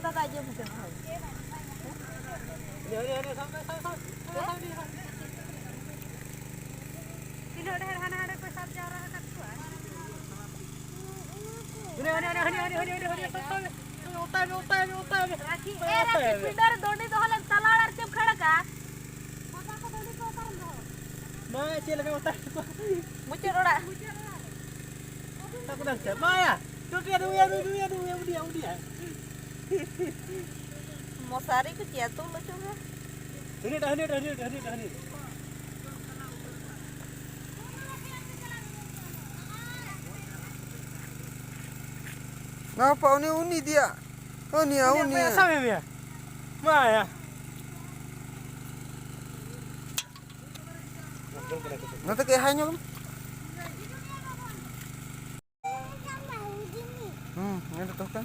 kakak aja mungkin. Ini sampai. Ini udah hana-hana ko sab jara kat kuan. Ini. Utay. Raki pindah doni to halan talalar cep khada ka. Papa ko doni ko karam do. Maya cil ka utay. Mucur ora. Aku dah cep. Maya. Tu dia. Mosari ko jatuh lo coba. Ini dah. Ngapa uni dia? Uni. Sama dia. Maya. Nanti kayak hanya kan? Ini tuh kan?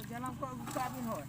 Jalan kok buka bin hoy.